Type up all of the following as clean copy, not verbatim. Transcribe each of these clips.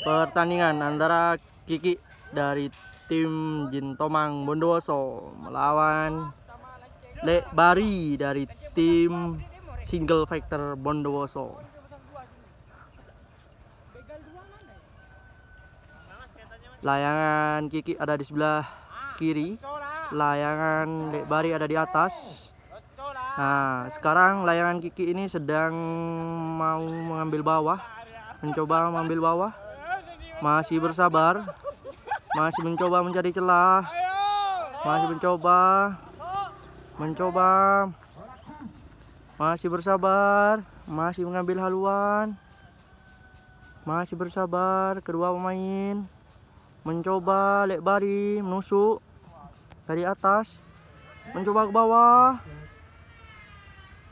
Pertandingan antara Kiki dari tim Jin Tomang Bondowoso melawan Lek Bari dari tim Single Fighter Bondowoso. Layangan Kiki ada di sebelah kiri, layangan Lek Bari ada di atas. Nah, sekarang layangan Kiki ini sedang mau mengambil bawah, mencoba mengambil bawah. Masih bersabar, masih mencoba mencari celah, masih mencoba, masih bersabar, masih mengambil haluan, masih bersabar. Kedua pemain mencoba. Lek Bari menusuk dari atas, mencoba ke bawah,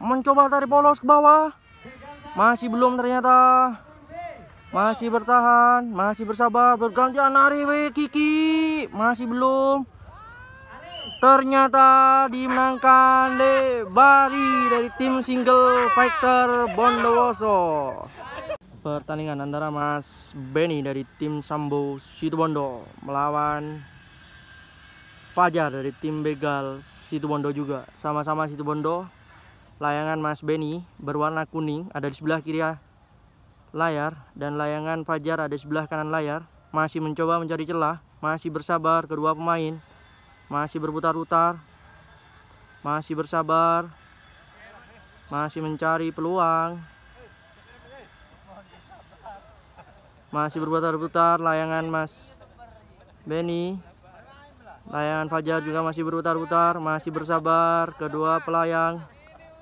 mencoba tarik polos ke bawah, masih belum ternyata. Masih bertahan, masih bersabar, bergantian lari Kiki, masih belum. Ternyata dimenangkan Lek Bari dari tim Single Fighter Bondowoso. Pertandingan antara Mas Benny dari tim Sambo Situbondo melawan Fajar dari tim Begal Situbondo juga. Sama-sama Situbondo. Layangan Mas Benny berwarna kuning ada di sebelah kiri layar, dan layangan Fajar ada di sebelah kanan layar. Masih mencoba mencari celah, masih bersabar kedua pemain, masih berputar-putar, masih bersabar, masih mencari peluang, masih berputar-putar. Layangan Mas Benny, layangan Fajar juga masih berputar-putar, masih bersabar kedua pelayang,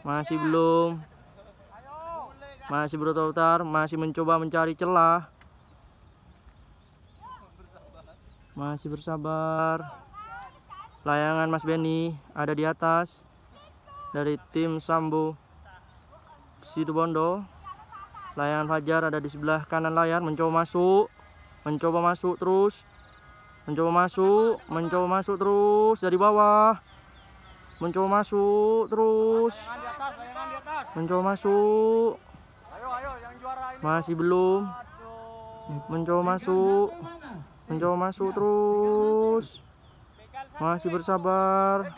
masih belum. Masih berputar-putar, masih mencoba mencari celah, masih bersabar. Layangan Mas Benny ada di atas dari tim Sambo Situbondo. Layangan Fajar ada di sebelah kanan layar, mencoba masuk terus, mencoba masuk terus dari bawah, mencoba masuk terus, mencoba masuk. Masih belum. Mencoba masuk terus. Masih bersabar.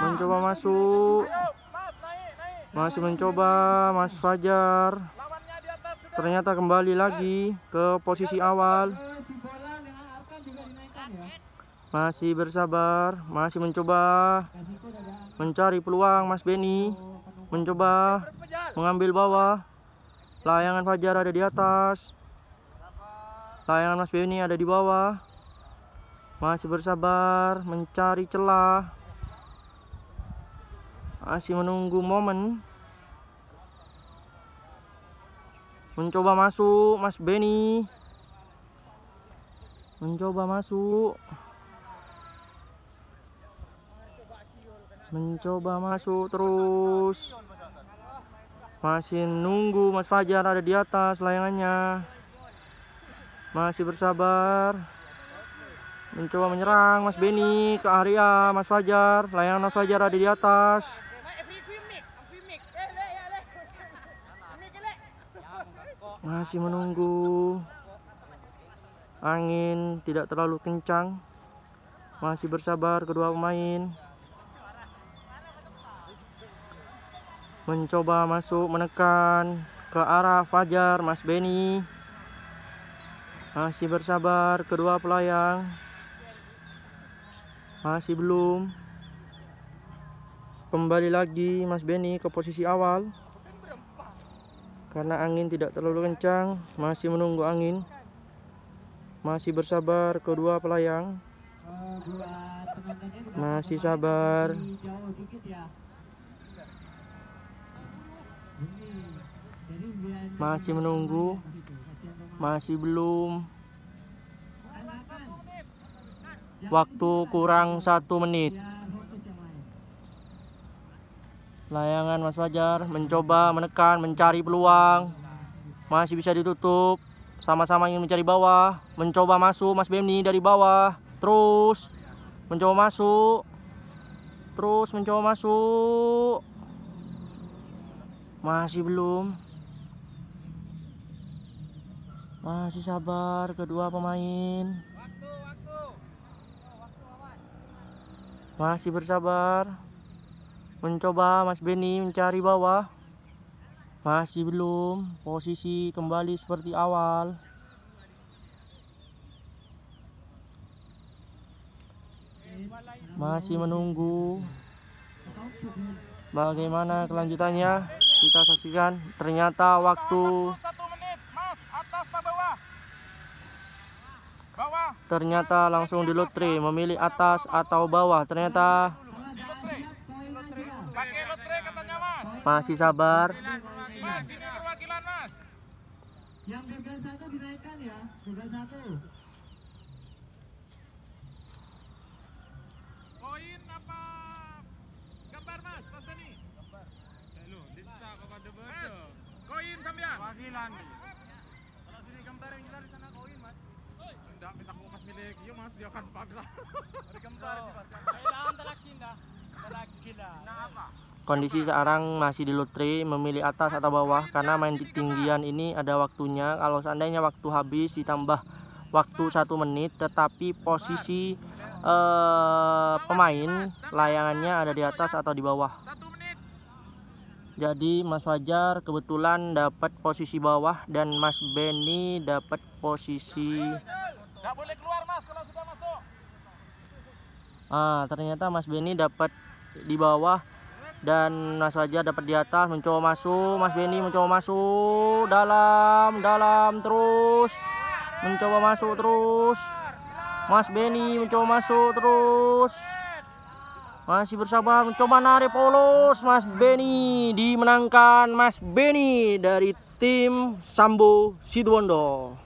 Mencoba masuk. Masih mencoba Mas Fajar. Ternyata kembali lagi ke posisi awal. Masih bersabar, masih mencoba mencari peluang. Mas Benny mencoba mengambil bawah. Layangan Fajar ada di atas, layangan Mas Benny ada di bawah. Masih bersabar mencari celah, masih menunggu momen. Mencoba masuk Mas Benny, mencoba masuk, terus. Masih nunggu Mas Fajar ada di atas layangannya. Masih bersabar. Mencoba menyerang Mas Benny ke area Mas Fajar. Layangan Mas Fajar ada di atas. Masih menunggu. Angin tidak terlalu kencang. Masih bersabar kedua pemain. Mencoba masuk, menekan ke arah Fajar. Mas Benny masih bersabar kedua pelayang, masih belum. Kembali lagi Mas Benny ke posisi awal karena angin tidak terlalu kencang. Masih menunggu angin, masih bersabar kedua pelayang, masih sabar. Masih menunggu, masih belum. Waktu kurang 1 menit. Layangan Mas Fajar mencoba menekan, mencari peluang. Masih bisa ditutup. Sama-sama ingin mencari bawah. Mencoba masuk Mas Benny dari bawah. Terus mencoba masuk. Masih belum. Masih sabar kedua pemain. Masih bersabar. Mencoba Mas Benny mencari bawah. Masih belum. Posisi kembali seperti awal. Masih menunggu bagaimana kelanjutannya. Kita saksikan. Ternyata waktu 1 menit, Mas. Atas atau bawah? Bawah. Ternyata langsung di lotre, memilih atas atau bawah. Ternyata Pakai lotre katanya, Mas. masih sabar. Mas, ini perwakilan, Mas. Yang gagal 1 dinaikkan ya, gagal 1. Koin apa gambar, Mas? Mas Benny? Gambar. Mas, koin sampean. Perwakilan. Kalau sini gambar yang jelas di sana koin, Mas. Enggak, minta kupas milik iya, Mas. Ya kan paksa. Ada gambar. Kailangan talakin dah. Talakin dah. Nah, apa? Kondisi sekarang masih di lotre, memilih atas atau bawah karena main di tinggian ini ada waktunya. Kalau seandainya waktu habis ditambah waktu 1 menit, tetapi posisi pemain layangannya ada di atas atau di bawah. 1 menit. Jadi Mas Fajar kebetulan dapat posisi bawah dan Mas Benny dapat posisi. Enggak boleh keluar, Mas, kalau sudah masuk. Ternyata Mas Benny dapat di bawah dan Mas Fajar dapat di atas. Mencoba masuk, Mas Benny mencoba masuk dalam terus. Mencoba masuk terus. Mas Benny mencoba masuk terus. Masih bersabar mencoba narik polos. Mas Benny dimenangkan. Mas Benny dari tim Sambo Situbondo.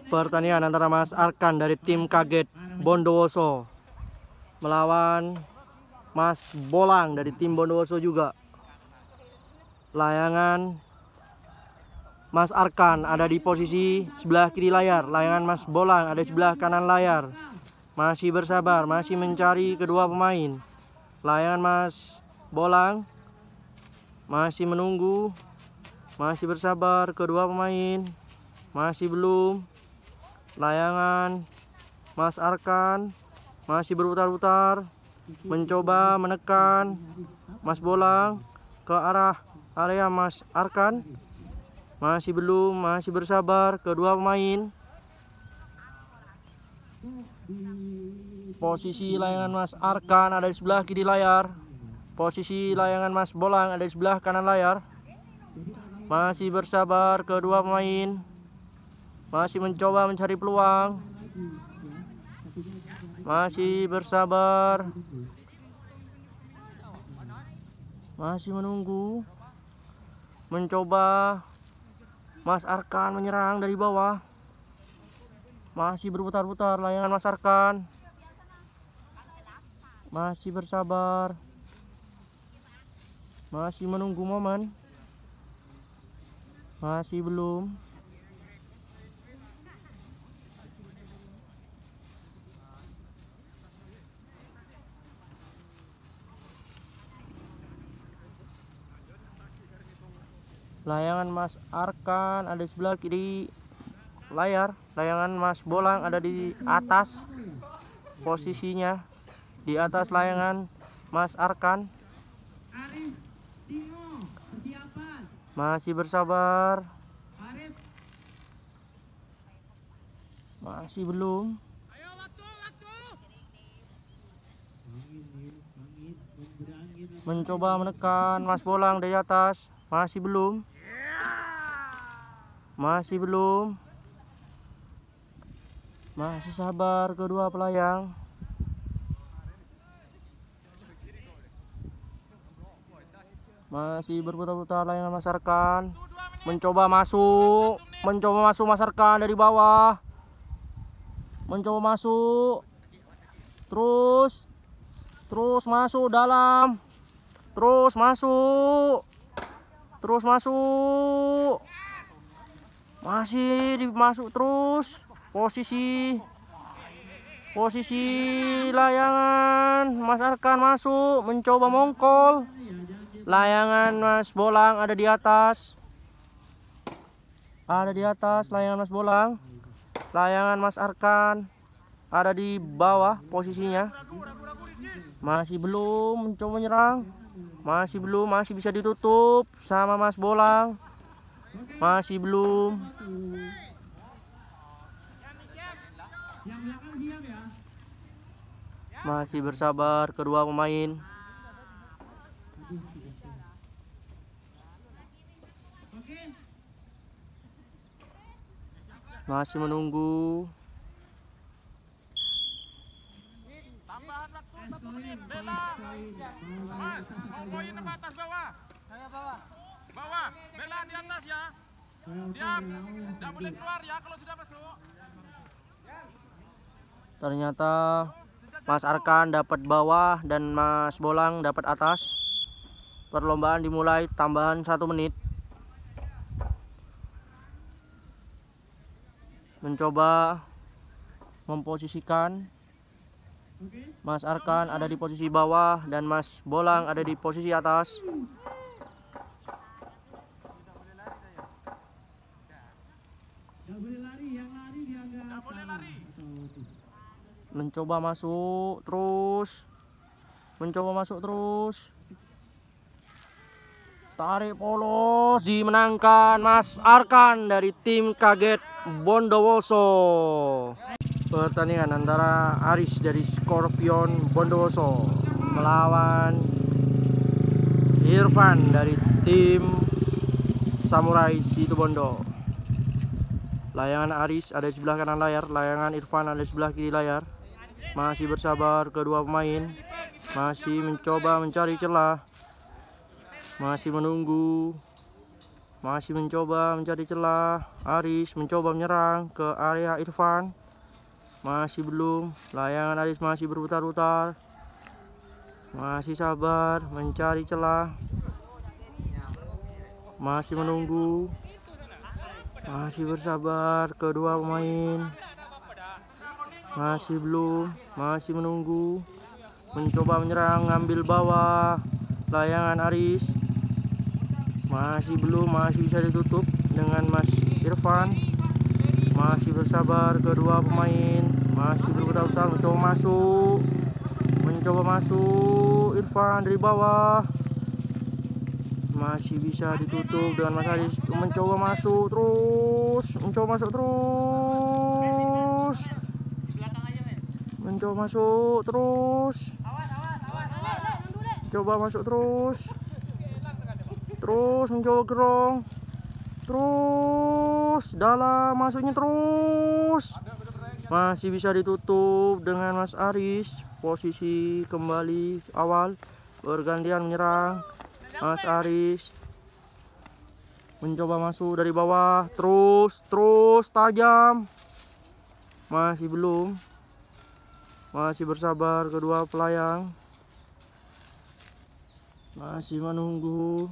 Pertandingan antara Mas Arkan dari tim Kaget Bondowoso melawan Mas Bolang dari tim Bondowoso juga. Layangan Mas Arkan ada di posisi sebelah kiri layar. Layangan Mas Bolang ada di sebelah kanan layar. Masih bersabar, masih mencari kedua pemain. Layangan Mas Bolang masih menunggu. Masih bersabar kedua pemain. Masih belum. Layangan Mas Arkan masih berputar-putar, mencoba menekan Mas Bolang ke arah area Mas Arkan. Masih belum, masih bersabar kedua pemain. Posisi layangan Mas Arkan ada di sebelah kiri layar. Posisi layangan Mas Bolang ada di sebelah kanan layar. Masih bersabar kedua pemain. Masih mencoba mencari peluang. Masih bersabar. Masih menunggu. Mencoba Mas Arkan menyerang dari bawah. Masih berputar-putar layangan Mas Arkan. Masih bersabar. Masih menunggu momen. Masih belum. Layangan Mas Arkan ada di sebelah kiri layar. Layangan Mas Bolang ada di atas. Posisinya di atas layangan Mas Arkan. Masih bersabar. Masih belum. Mencoba menekan Mas Bolang dari atas. Masih belum. Masih belum. Masih sabar kedua pelayang. Masih berputar-putar layangan Mas Arkan. Mencoba masuk. Mencoba masuk Mas Arkan dari bawah. Mencoba masuk. Terus masuk dalam. Terus masuk. Terus masuk. Masih dimasuk terus. Posisi layangan Mas Arkan masuk, mencoba mongkol. Layangan Mas Bolang ada di atas. ada di atas layangan Mas Bolang. Layangan Mas Arkan ada di bawah posisinya. Masih belum mencoba menyerang. Masih belum, masih bisa ditutup sama Mas Bolang. Masih belum. Yang belakang siap ya. Masih bersabar kedua pemain. Oke. Masih menunggu. Tambahan waktu 1 Poin, menit. poin, Bela. poin. Mas, mau poin apa atas bawah? Saya bawah. Bawah. Bela di atas ya. Siap. Tidak boleh keluar ya kalau sudah masuk. Ternyata Mas Arkan dapat bawah dan Mas Bolang dapat atas. Perlombaan dimulai, tambahan 1 menit. Mencoba memposisikan. Oke. Mas Arkan ada di posisi bawah dan Mas Bolang ada di posisi atas. Gak boleh lari, yang lari dianggap Nggak boleh lari. Mencoba masuk terus. Mencoba masuk terus. Tarik polos dimenangkan Mas Arkan dari tim Kaget Bondowoso. Pertandingan antara Aris dari Scorpion Bondowoso melawan Irfan dari tim Samurai Situbondo. Layangan Aris ada di sebelah kanan layar, layangan Irfan ada di sebelah kiri layar. Masih bersabar kedua pemain, masih mencoba mencari celah, masih menunggu, masih mencoba mencari celah. Aris mencoba menyerang ke area Irfan, masih belum. Layangan Aris masih berputar-putar, masih sabar mencari celah, masih menunggu, masih bersabar kedua pemain. Masih belum, masih menunggu. Mencoba menyerang, ngambil bawah. Layangan Aris. Masih belum, masih bisa ditutup dengan Mas Irfan. Masih bersabar kedua pemain. Masih berputar-putar, mencoba masuk. Mencoba masuk Irfan dari bawah. Masih bisa ditutup dengan Mas Aris. Mencoba masuk terus. Mencoba masuk terus. Mencoba masuk terus. Coba masuk terus. Terus mencoba gerong. Terus dalam masuknya terus. Masih bisa ditutup dengan Mas Aris. Posisi kembali awal. Bergantian menyerang. Mas Aris mencoba masuk dari bawah. Terus tajam. Masih belum. Masih bersabar kedua pelayang. Masih menunggu.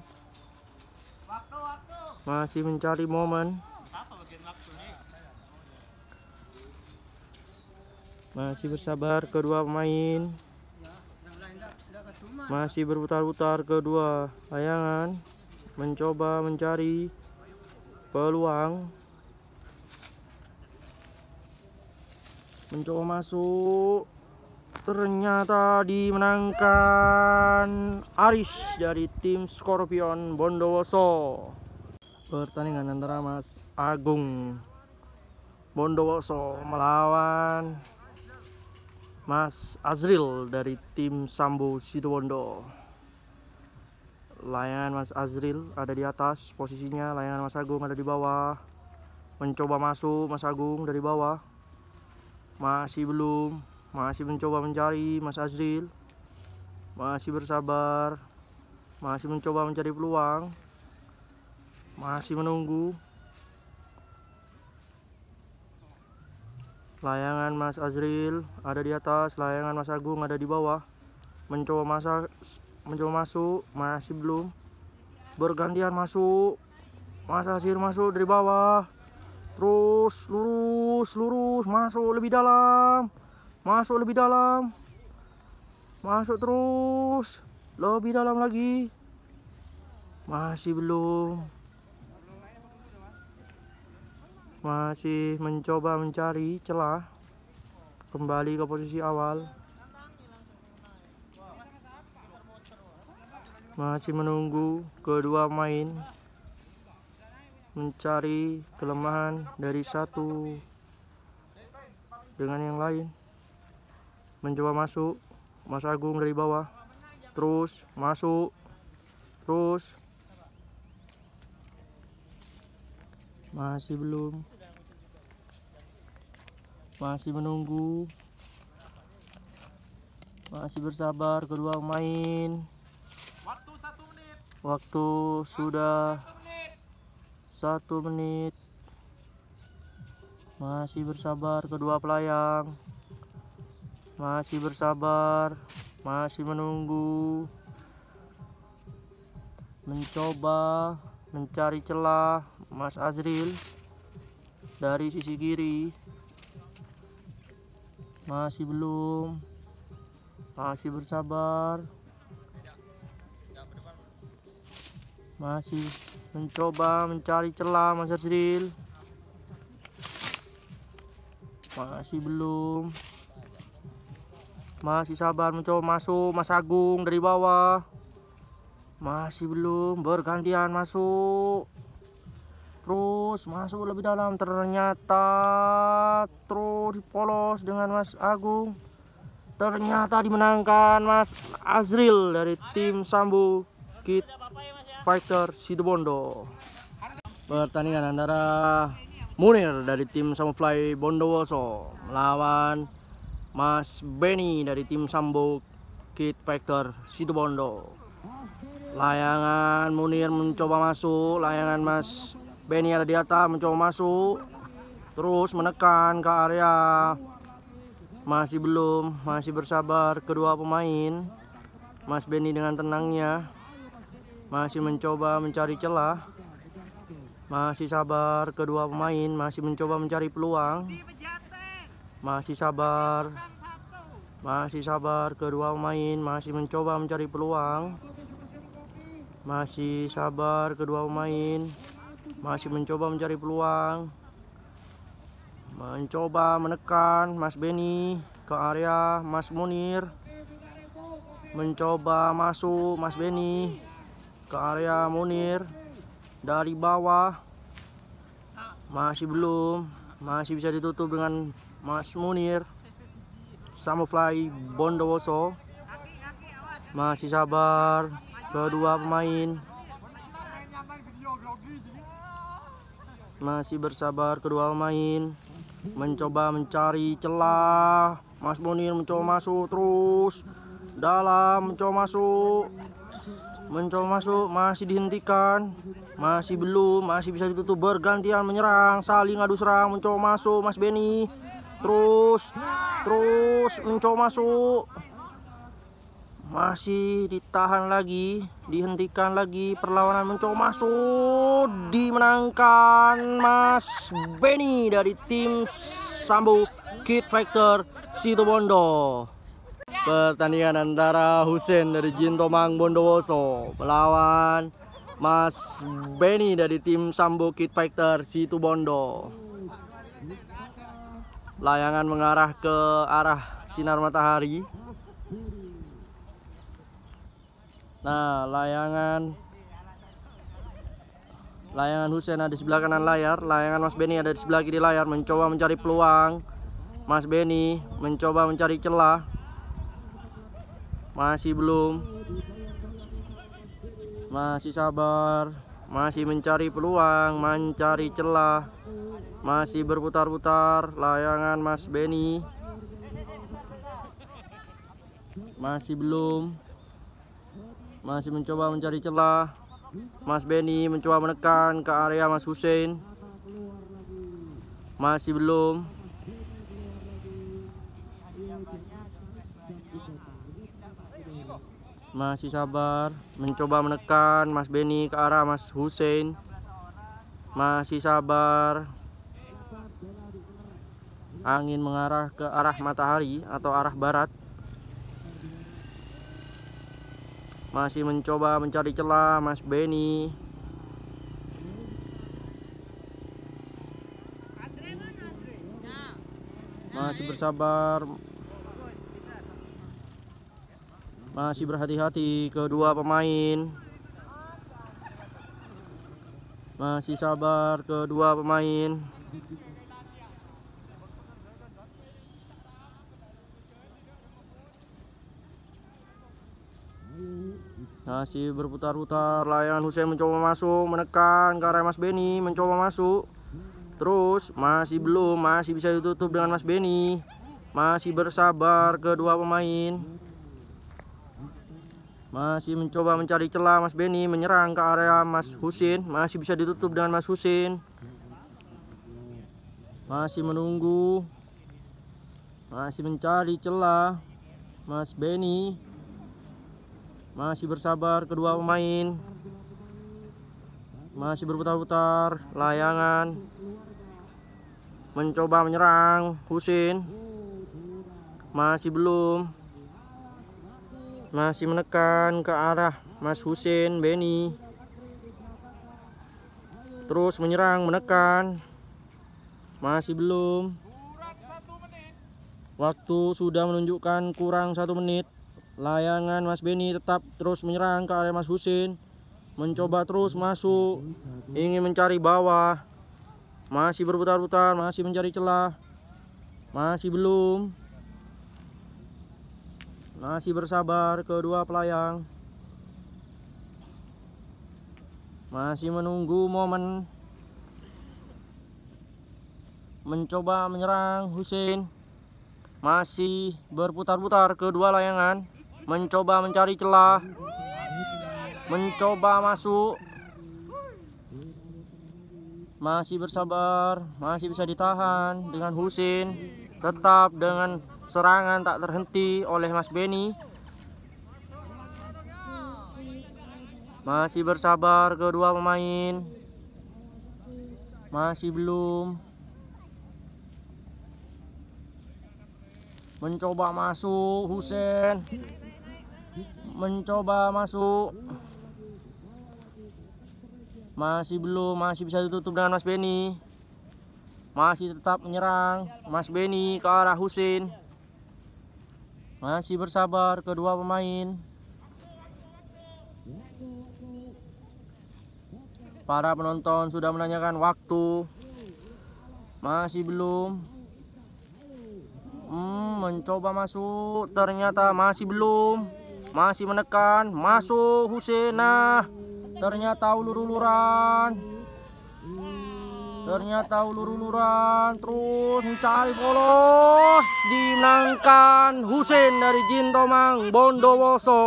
Masih mencari momen. Masih bersabar kedua pemain. Masih berputar-putar kedua layangan. Mencoba mencari peluang. Mencoba masuk. Ternyata dimenangkan Aris dari tim Scorpion Bondowoso. Pertandingan antara Mas Agung Bondowoso melawan Mas Azril dari tim Sambo Situbondo. Layangan Mas Azril ada di atas posisinya, layangan Mas Agung ada di bawah. Mencoba masuk Mas Agung dari bawah. Masih belum, masih mencoba mencari Mas Azril. Masih bersabar, masih mencoba mencari peluang. Masih menunggu. Layangan Mas Azril ada di atas, layangan Mas Agung ada di bawah. Mencoba masuk, masih belum. Bergantian masuk. Mas Azril masuk dari bawah. Terus lurus, masuk lebih dalam. Masuk lebih dalam. Masuk terus. Lebih dalam lagi. Masih belum. masih mencoba mencari celah kembali ke posisi awal. Masih menunggu kedua pemain mencari kelemahan dari satu dengan yang lain. Mencoba masuk, Mas Agung dari bawah, terus masuk, terus masih belum, masih menunggu, masih bersabar kedua pemain. Waktu 1 menit. Waktu sudah 1 menit. Masih bersabar kedua pelayang. Masih bersabar, masih menunggu, mencoba mencari celah Mas Azril dari sisi kiri. Masih belum, masih bersabar, masih mencoba mencari celah Mas Azril. Masih belum, masih sabar mencoba masuk Mas Agung dari bawah. Masih belum, bergantian masuk. Terus masuk lebih dalam, ternyata terus dipolos dengan Mas Agung. Ternyata dimenangkan Mas Azril dari tim Sambo Kid Fighter Situbondo. Pertandingan antara Munir dari tim Sambo Fly Bondowoso melawan Mas Benny dari tim Sambo Kid Fighter Situbondo. Layangan Munir mencoba masuk, layangan Mas Benny ada di atas mencoba masuk, terus menekan ke area. Masih belum, masih bersabar kedua pemain. Mas Benny dengan tenangnya masih mencoba mencari celah. Masih sabar kedua pemain, masih mencoba mencari peluang. Masih sabar kedua pemain, masih mencoba mencari peluang. Masih sabar kedua pemain, masih mencoba mencari peluang. Mencoba menekan Mas Benny ke area Mas Munir. Mencoba masuk Mas Benny ke area Munir dari bawah. Masih belum, masih bisa ditutup dengan Mas Munir Sambo Fly Bondowoso. Masih sabar kedua pemain, masih bersabar kedua pemain. Mencoba mencari celah. Mas Munir mencoba masuk terus dalam, mencoba masuk, masih dihentikan. Masih belum, masih bisa ditutup, bergantian menyerang, saling adu serang. Mencoba masuk Mas Benny, terus mencoba masuk, masih ditahan lagi, dihentikan lagi perlawanan. Mencoba masuk, dimenangkan Mas Benny dari tim Sambo Kid Fighter Situbondo. Pertandingan antara Husen dari Jintomang Bondowoso melawan Mas Benny dari tim Sambo Kid Fighter Situbondo. Layangan mengarah ke arah sinar matahari. Nah, layangan Husen ada di sebelah kanan layar, layangan Mas Benny ada di sebelah kiri layar. Mencoba mencari peluang. Mas Benny mencoba mencari celah. Masih belum, masih sabar, masih mencari peluang, mencari celah. Masih berputar-putar layangan Mas Benny. Masih belum, masih mencoba mencari celah. Mas Benny mencoba menekan ke area Mas Husen. Masih belum, masih sabar, mencoba menekan Mas Benny ke arah Mas Husen. Masih sabar. Angin mengarah ke arah matahari atau arah barat. Masih mencoba mencari celah Mas Benny. Masih bersabar. Masih berhati-hati kedua pemain. Masih sabar kedua pemain. Masih berputar-putar. Layangan Husein mencoba masuk, menekan ke arah Mas Benny, mencoba masuk. Terus masih belum, masih bisa ditutup dengan Mas Benny. Masih bersabar kedua pemain. Masih mencoba mencari celah Mas Benny, menyerang ke area Mas Husein. Masih bisa ditutup dengan Mas Husein. Masih menunggu. Masih mencari celah Mas Benny. Masih bersabar kedua pemain. Masih berputar-putar. Layangan mencoba menyerang Husein. Masih belum. Masih menekan ke arah Mas Husein, Benny. Terus menyerang, menekan. Masih belum. Waktu sudah menunjukkan kurang 1 menit. Layangan Mas Benny tetap terus menyerang ke area Mas Husein. Mencoba terus masuk. Ingin mencari bawah. Masih berputar-putar, masih mencari celah. Masih belum. Masih bersabar kedua pelayang. Masih menunggu momen. Mencoba menyerang Husein. Masih berputar-putar kedua layangan. Mencoba mencari celah. Mencoba masuk. Masih bersabar. Masih bisa ditahan dengan Husein. Tetap dengan serangan tak terhenti oleh Mas Benny. Masih bersabar kedua pemain. Masih belum. Mencoba masuk Husein. Mencoba masuk. Masih belum. Masih bisa ditutup dengan Mas Benny. Masih tetap menyerang Mas Benny ke arah Husein. Masih bersabar kedua pemain. Para penonton sudah menanyakan waktu. Masih belum. Mencoba masuk. Ternyata masih belum. Masih menekan. Masuk Husein. Nah, ternyata ulur-uluran. Terus mencari polos. Dimenangkan Husein dari Jin Tomang Bondowoso.